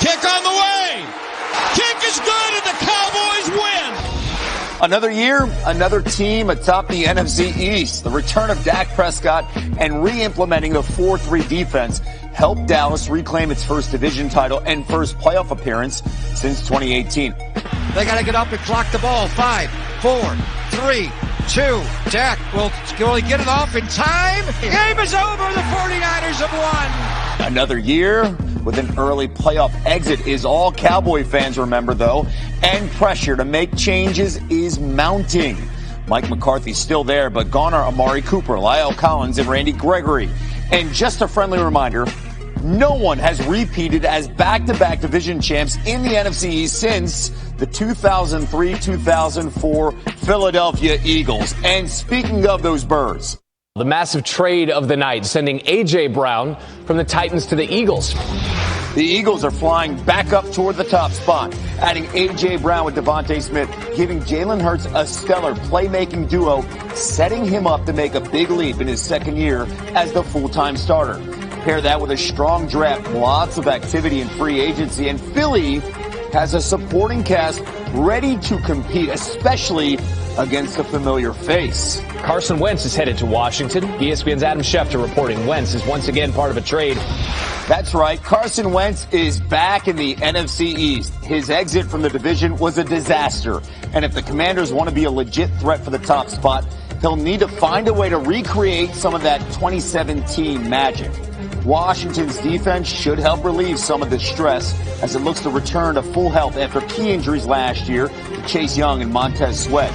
Kick on the way. Kick is good, and the Cowboys win. Another year, another team atop the NFC East. The return of Dak Prescott and re-implementing the 4-3 defense helped Dallas reclaim its first division title and first playoff appearance since 2018. They got to get up and clock the ball. 5, 4, 3, 2. Dak will he get it off in time? Game is over. The 49ers have won. Another year with an early playoff exit is all Cowboy fans remember, though, and pressure to make changes is mounting. Mike McCarthy's still there, but gone are Amari Cooper, Lyle Collins, and Randy Gregory. And just a friendly reminder, no one has repeated as back-to-back division champs in the NFC East since the 2003-2004 Philadelphia Eagles. And speaking of those birds, the massive trade of the night, sending A.J. Brown from the Titans to the Eagles. The Eagles are flying back up toward the top spot, adding A.J. Brown with Devontae Smith, giving Jalen Hurts a stellar playmaking duo, setting him up to make a big leap in his second year as the full-time starter. Pair that with a strong draft, lots of activity in free agency, and Philly has a supporting cast ready to compete, especially against a familiar face. Carson Wentz is headed to Washington. ESPN's Adam Schefter reporting Wentz is once again part of a trade. That's right. Carson Wentz is back in the NFC East. His exit from the division was a disaster. And if the Commanders want to be a legit threat for the top spot, he'll need to find a way to recreate some of that 2017 magic. Washington's defense should help relieve some of the stress as it looks to return to full health after key injuries last year to Chase Young and Montez Sweat.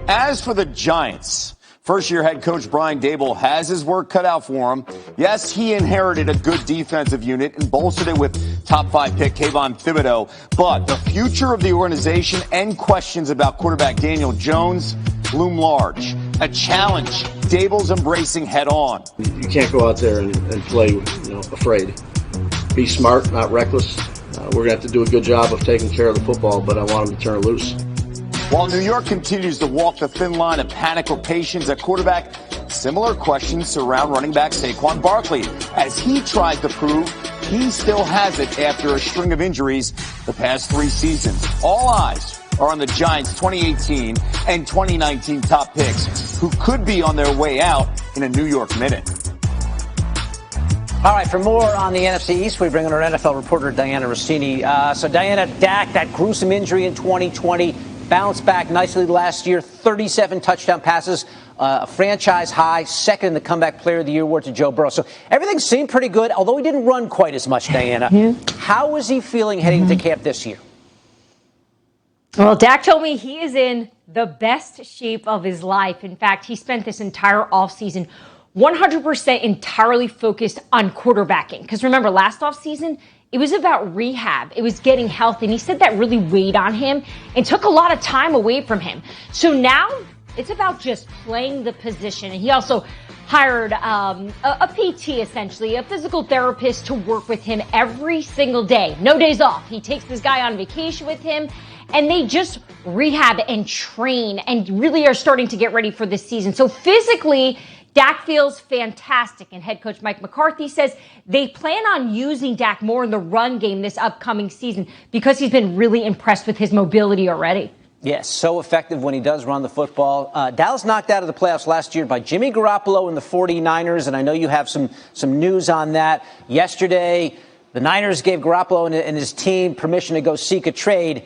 As for the Giants, first-year head coach Brian Daboll has his work cut out for him. Yes, he inherited a good defensive unit and bolstered it with top-5 pick Kayvon Thibodeau. But the future of the organization and questions about quarterback Daniel Jones loom large. A challenge Daboll's embracing head-on. You can't go out there and play, afraid. Be smart, not reckless. We're going to have to do a good job of taking care of the football, but I want him to turn it loose. While New York continues to walk the thin line of panic or patience at quarterback, similar questions surround running back Saquon Barkley as he tries to prove he still has it after a string of injuries the past 3 seasons. All eyes are on the Giants' 2018 and 2019 top picks, who could be on their way out in a New York minute. All right, for more on the NFC East, we bring in our NFL reporter, Diana Rossini. So, Diana, Dak, that gruesome injury in 2020, bounced back nicely last year, 37 touchdown passes, a franchise high, second in the Comeback Player of the Year award to Joe Burrow. So everything seemed pretty good, although he didn't run quite as much, Diana. How is he feeling heading to camp this year? Well, Dak told me he is in the best shape of his life. In fact, he spent this entire offseason 100% entirely focused on quarterbacking. Because remember, last offseason, it was about rehab. It was getting healthy. And he said that really weighed on him and took a lot of time away from him. So now it's about just playing the position. And he also hired a PT, essentially, a physical therapist to work with him every single day. No days off. He takes this guy on vacation with him. And they just rehab and train and really are starting to get ready for this season. So physically, Dak feels fantastic, and head coach Mike McCarthy says they plan on using Dak more in the run game this upcoming season because he's been really impressed with his mobility already. Yes, so effective when he does run the football. Dallas knocked out of the playoffs last year by Jimmy Garoppolo and the 49ers, and I know you have some news on that. Yesterday, the Niners gave Garoppolo and his team permission to go seek a trade.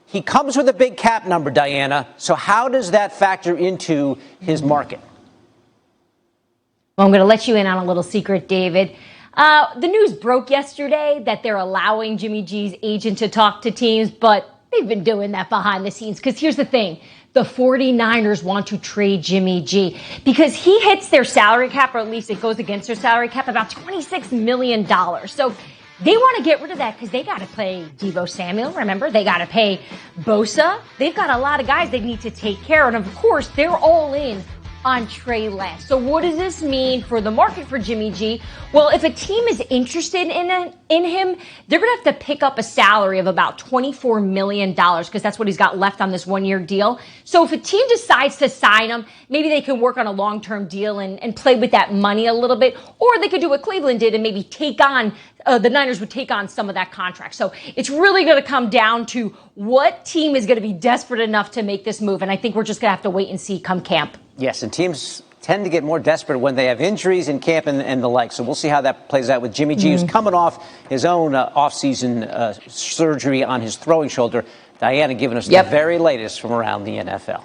He comes with a big cap number, Diana, so how does that factor into his market? Well, I'm going to let you in on a little secret, David. The news broke yesterday that they're allowing Jimmy G's agent to talk to teams, but they've been doing that behind the scenes. Because here's the thing. The 49ers want to trade Jimmy G because he hits their salary cap, or at least it goes against their salary cap, about $26 million. So they want to get rid of that because they got to pay Deebo Samuel. Remember, they got to pay Bosa. They've got a lot of guys they need to take care of. And, of course, they're all in on Trey Lance. So what does this mean for the market for Jimmy G? Well, if a team is interested in him, they're going to have to pick up a salary of about $24 million because that's what he's got left on this one-year deal. So if a team decides to sign him, maybe they can work on a long-term deal and play with that money a little bit, or they could do what Cleveland did and maybe take on the Niners would take on some of that contract. So it's really going to come down to what team is going to be desperate enough to make this move. And I think we're just going to have to wait and see come camp. Yes, and teams tend to get more desperate when they have injuries in camp and the like. So we'll see how that plays out with Jimmy G, who's coming off his own offseason surgery on his throwing shoulder. Diana giving us the very latest from around the NFL.